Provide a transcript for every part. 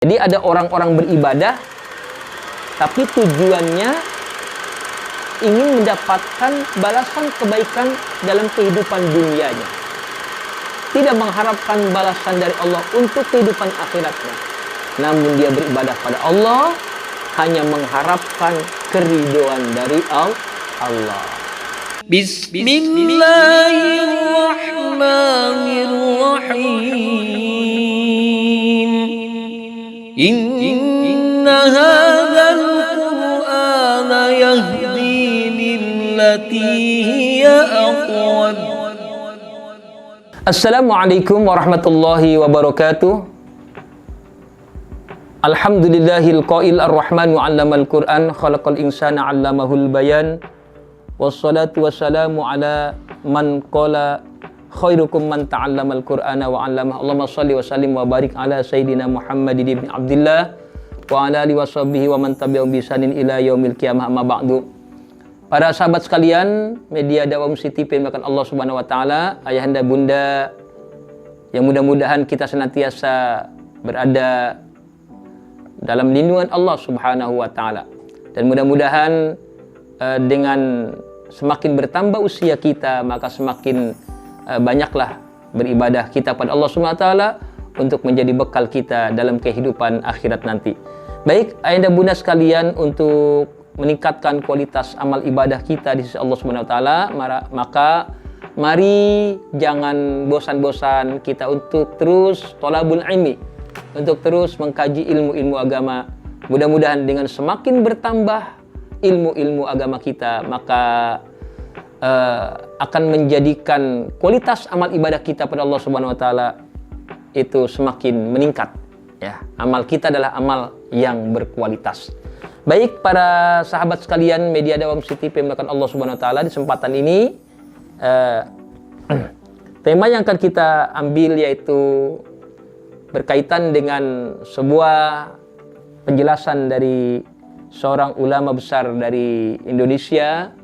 Jadi ada orang-orang beribadah, tapi tujuannya ingin mendapatkan balasan kebaikan dalam kehidupan dunianya. Tidak mengharapkan balasan dari Allah untuk kehidupan akhiratnya. Namun dia beribadah pada Allah, hanya mengharapkan keridhaan dari Allah. Bismillahirrahmanirrahim. Inna hadzal Qur'ana yahdi lillati hiya aqwam. Assalamualaikum warahmatullahi wabarakatuh. Alhamdulillahil qail ar-rahmanu 'allamal Qur'an khalaqal insana 'allamahul bayan. Wassalatu wassalamu ala man qala khairukum man ta'allamal Qur'ana wa 'allama. Allahumma shalli wa sallim wa barik ala sayyidina Muhammadin ibn Abdillah wa ala alihi washabbihi wa man tabi'ahum bi ihsanin ila yaumil qiyamah, amma ba'du. Para sahabat sekalian, media dakwah Muslim TV yang dimuliakan Allah Subhanahu wa taala, ayahanda bunda yang mudah-mudahan kita senantiasa berada dalam lindungan Allah Subhanahu wa taala. Dan mudah-mudahan dengan semakin bertambah usia kita, maka semakin banyaklah beribadah kita pada Allah Subhanahu wa taala untuk menjadi bekal kita dalam kehidupan akhirat nanti. Baik, ayahanda bunda sekalian, untuk meningkatkan kualitas amal ibadah kita di sisi Allah Subhanahu wa taala, maka mari jangan bosan-bosan kita untuk terus thalabul ilmi, untuk terus mengkaji ilmu-ilmu agama. Mudah-mudahan dengan semakin bertambah ilmu-ilmu agama kita, maka akan menjadikan kualitas amal ibadah kita pada Allah Subhanahu wa taala itu semakin meningkat. Ya, amal kita adalah amal yang berkualitas. Baik para sahabat sekalian, media dakwah Muslim TV yang dimuliakan Allah Subhanahu wa taala, di kesempatan ini tema yang akan kita ambil yaitu berkaitan dengan sebuah penjelasan dari seorang ulama besar dari Indonesia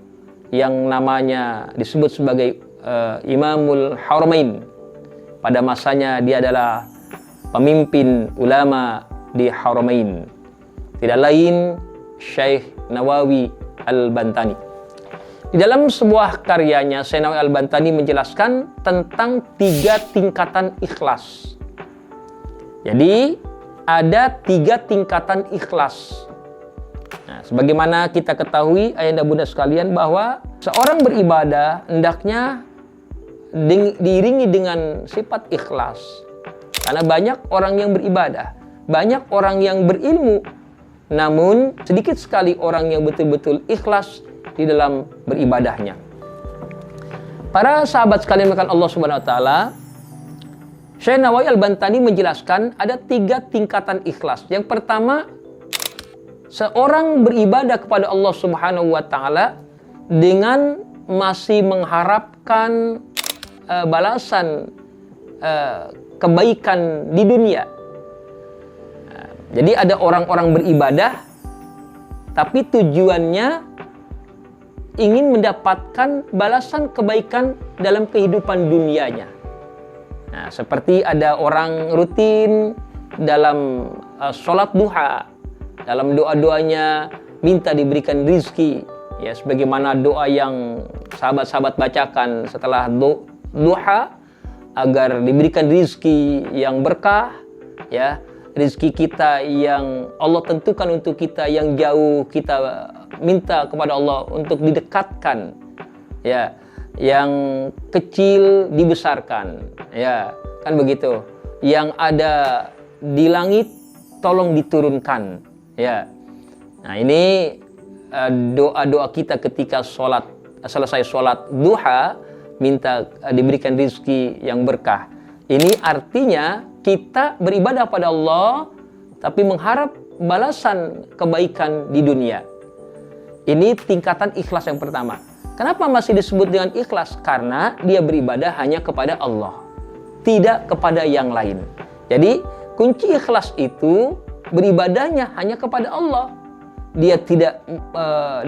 yang namanya disebut sebagai Imamul Haramain. Pada masanya dia adalah pemimpin ulama di Haramain, tidak lain Syekh Nawawi Al-Bantani. Di dalam sebuah karyanya, Syekh Nawawi Al-Bantani menjelaskan tentang 3 tingkatan ikhlas. Jadi ada 3 tingkatan ikhlas. Nah, sebagaimana kita ketahui ayahanda bunda sekalian, bahwa seorang beribadah hendaknya diiringi dengan sifat ikhlas. Karena banyak orang yang beribadah, banyak orang yang berilmu, namun sedikit sekali orang yang betul-betul ikhlas di dalam beribadahnya. Para sahabat sekalian yang Allah Subhanahu wa taala, Syekh Nawawi Al-Bantani menjelaskan ada 3 tingkatan ikhlas. Yang pertama, seorang beribadah kepada Allah Subhanahu wa taala dengan masih mengharapkan balasan kebaikan di dunia. Jadi ada orang-orang beribadah tapi tujuannya ingin mendapatkan balasan kebaikan dalam kehidupan dunianya. Nah, seperti ada orang rutin dalam sholat duha, dalam doa-doanya minta diberikan rizki, ya, sebagaimana doa yang sahabat-sahabat bacakan setelah duha, agar diberikan rizki yang berkah, ya, rizki kita yang Allah tentukan untuk kita, yang jauh kita minta kepada Allah untuk didekatkan, ya, yang kecil dibesarkan, ya, kan begitu, yang ada di langit tolong diturunkan. Ya, nah ini doa-doa kita ketika selesai sholat duha, minta diberikan rizki yang berkah. Ini artinya kita beribadah pada Allah tapi mengharap balasan kebaikan di dunia. Ini tingkatan ikhlas yang pertama. Kenapa masih disebut dengan ikhlas? Karena dia beribadah hanya kepada Allah, tidak kepada yang lain. Jadi kunci ikhlas itu beribadahnya hanya kepada Allah. Dia tidak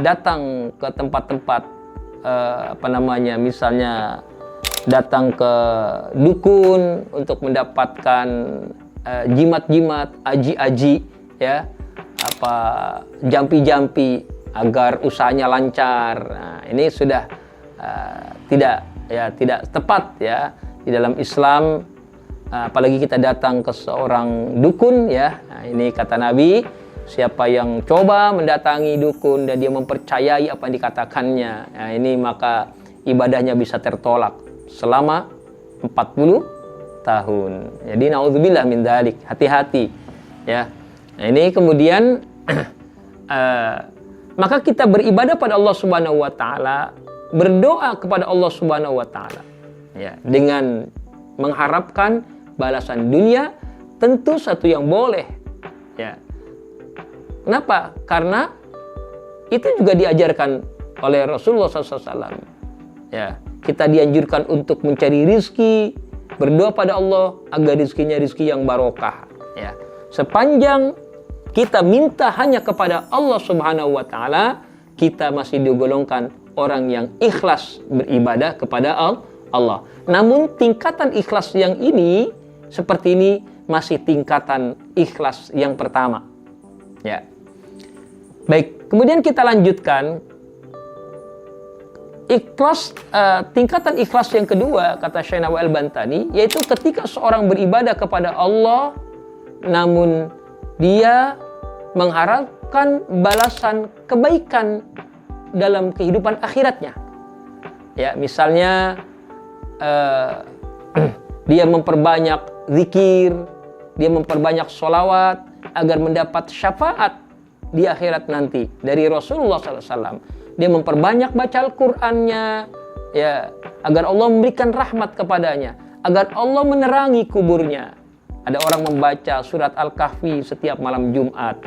datang ke tempat-tempat misalnya datang ke dukun untuk mendapatkan jimat-jimat, aji-aji, ya, apa jampi-jampi agar usahanya lancar. Nah, ini sudah tidak tepat ya di dalam Islam. Apalagi kita datang ke seorang dukun ya. Nah, ini kata Nabi, siapa yang coba mendatangi dukun dan dia mempercayai apa yang dikatakannya, nah, ini maka ibadahnya bisa tertolak selama 40 tahun. Jadi naudzubillah min dzalik, hati-hati ya. Nah, ini kemudian maka kita beribadah pada Allah Subhanahu wa taala, berdoa kepada Allah Subhanahu wa taala ya, dengan mengharapkan balasan dunia, tentu satu yang boleh ya. Kenapa? Karena itu juga diajarkan oleh Rasulullah SAW ya. Kita dianjurkan untuk mencari rizki, berdoa pada Allah agar rizkinya rizki yang barokah ya. Sepanjang kita minta hanya kepada Allah Subhanahu wa taala, kita masih digolongkan orang yang ikhlas beribadah kepada Allah. Namun tingkatan ikhlas yang ini seperti ini masih tingkatan ikhlas yang pertama. Ya. Baik, kemudian kita lanjutkan ikhlas, tingkatan ikhlas yang kedua kata Syekh Nawawi Al-Bantani, yaitu ketika seorang beribadah kepada Allah namun dia mengharapkan balasan kebaikan dalam kehidupan akhiratnya. Ya, misalnya dia memperbanyak zikir, dia memperbanyak sholawat agar mendapat syafaat di akhirat nanti dari Rasulullah SAW. Dia memperbanyak baca Al-Qur'annya, ya, agar Allah memberikan rahmat kepadanya, agar Allah menerangi kuburnya. Ada orang membaca surat Al-Kahfi setiap malam Jumat,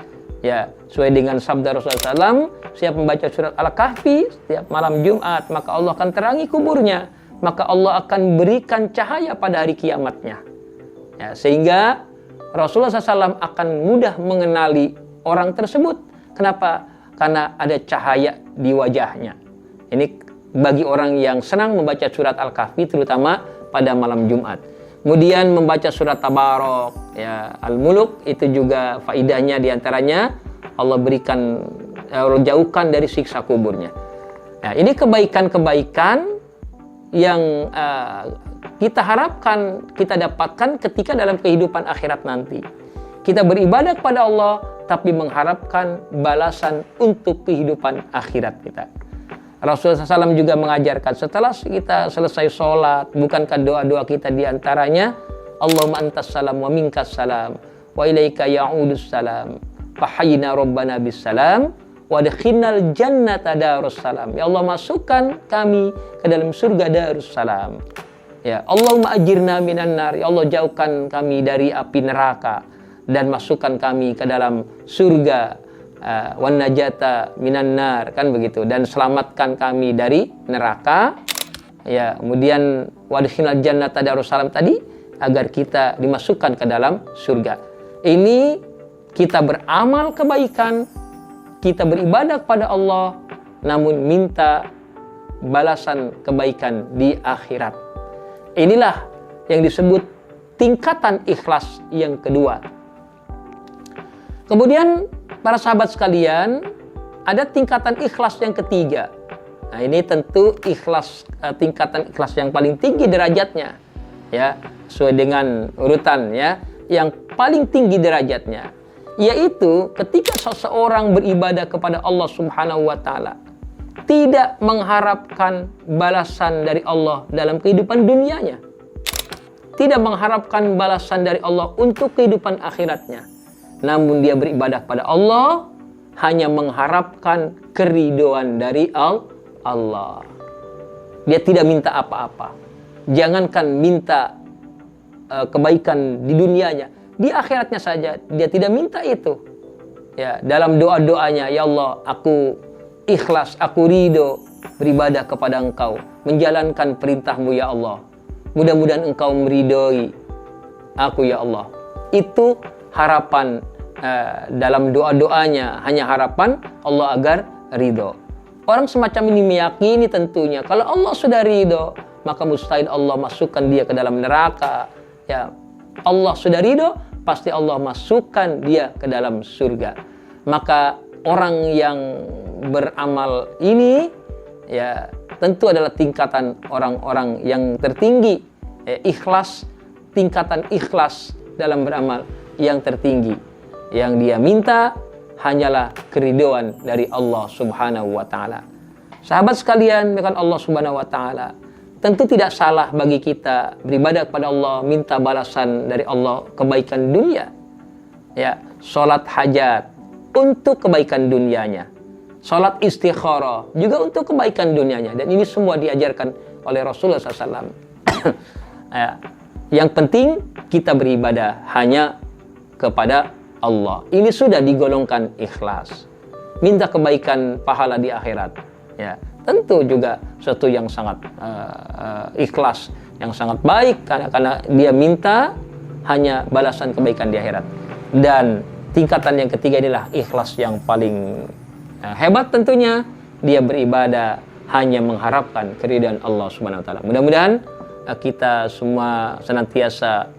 ya, sesuai dengan sabda Rasulullah SAW, siapa membaca surat Al-Kahfi setiap malam Jumat, maka Allah akan terangi kuburnya, maka Allah akan berikan cahaya pada hari kiamatnya. Ya, sehingga Rasulullah SAW akan mudah mengenali orang tersebut. Kenapa? Karena ada cahaya di wajahnya. Ini bagi orang yang senang membaca surat Al-Kahfi, terutama pada malam Jumat. Kemudian membaca surat Tabarok, ya, Al-Muluk, itu juga faidahnya diantaranya Allah berikan, jauhkan dari siksa kuburnya. Nah, ini kebaikan-kebaikan yang kita harapkan kita dapatkan ketika dalam kehidupan akhirat nanti. Kita beribadah kepada Allah tapi mengharapkan balasan untuk kehidupan akhirat kita. Rasulullah SAW juga mengajarkan setelah kita selesai sholat, bukankah doa-doa kita diantaranya Allahumma antas salam wa minkas salam wa ilaika ya'udus salam fahayyina rabbana bis salam wa adkhilnal jannata darus salam. Ya Allah, masukkan kami ke dalam surga darus salam. Ya, Allahumma ajirna minan nar. Ya Allah, jauhkan kami dari api neraka dan masukkan kami ke dalam surga, wan najata minan nar, kan begitu, dan selamatkan kami dari neraka. Ya, kemudian wadkhilnal jannata darus salam tadi agar kita dimasukkan ke dalam surga. Ini kita beramal kebaikan, kita beribadah kepada Allah, namun minta balasan kebaikan di akhirat. Inilah yang disebut tingkatan ikhlas yang kedua. Kemudian para sahabat sekalian, ada tingkatan ikhlas yang ketiga. Nah, ini tentu ikhlas, tingkatan ikhlas yang paling tinggi derajatnya, ya, sesuai dengan urutan, ya, yang paling tinggi derajatnya, yaitu ketika seseorang beribadah kepada Allah Subhanahu wa taala, tidak mengharapkan balasan dari Allah dalam kehidupan dunianya, tidak mengharapkan balasan dari Allah untuk kehidupan akhiratnya, namun dia beribadah pada Allah hanya mengharapkan keridhaan dari Allah. Dia tidak minta apa-apa. Jangankan minta kebaikan di dunianya, di akhiratnya saja dia tidak minta itu. Ya, dalam doa-doanya, ya Allah, aku ikhlas, aku ridho beribadah kepada Engkau, menjalankan perintah-Mu ya Allah. Mudah-mudahan Engkau meridhoi aku ya Allah. Itu harapan dalam doa-doanya, hanya harapan Allah agar ridho. Orang semacam ini meyakini tentunya kalau Allah sudah ridho, maka mustahil Allah masukkan dia ke dalam neraka. Ya, Allah sudah ridho, pasti Allah masukkan dia ke dalam surga. Maka orang yang beramal ini ya tentu adalah tingkatan orang-orang yang tertinggi, ikhlas, tingkatan ikhlas dalam beramal yang tertinggi. Yang dia minta hanyalah keridhaan dari Allah Subhanahu wa taala. Sahabat sekalian, dengan Allah Subhanahu wa taala, tentu tidak salah bagi kita beribadah kepada Allah, minta balasan dari Allah kebaikan dunia. Ya, salat hajat untuk kebaikan dunianya. Salat istikharah juga untuk kebaikan dunianya, dan ini semua diajarkan oleh Rasulullah SAW. Ya, yang penting kita beribadah hanya kepada Allah. Ini sudah digolongkan ikhlas. Minta kebaikan pahala di akhirat. Ya, tentu juga sesuatu yang sangat ikhlas, yang sangat baik karena dia minta hanya balasan kebaikan di akhirat. Dan tingkatan yang ketiga inilah ikhlas yang paling hebat, tentunya dia beribadah hanya mengharapkan keridhaan Allah Subhanahu wa taala. Mudah-mudahan kita semua senantiasa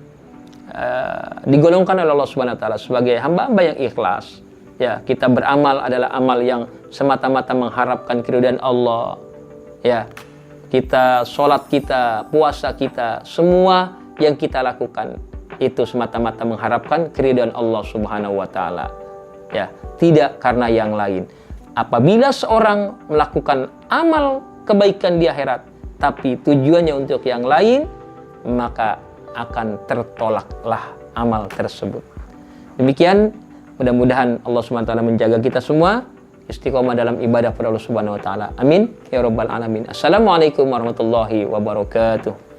digolongkan oleh Allah Subhanahu wa taala sebagai hamba-hamba yang ikhlas. Ya, kita beramal adalah amal yang semata-mata mengharapkan keridhaan Allah. Ya, kita sholat kita, puasa kita, semua yang kita lakukan itu semata-mata mengharapkan keridhaan Allah Subhanahu wa taala. Ya, tidak karena yang lain. Apabila seorang melakukan amal kebaikan di akhirat tapi tujuannya untuk yang lain, maka akan tertolaklah amal tersebut. Demikian, mudah-mudahan Allah Subhanahu wa taala menjaga kita semua istiqomah dalam ibadah kepada Allah Subhanahu wa taala. Amin ya rabbal alamin. Assalamualaikum warahmatullahi wabarakatuh.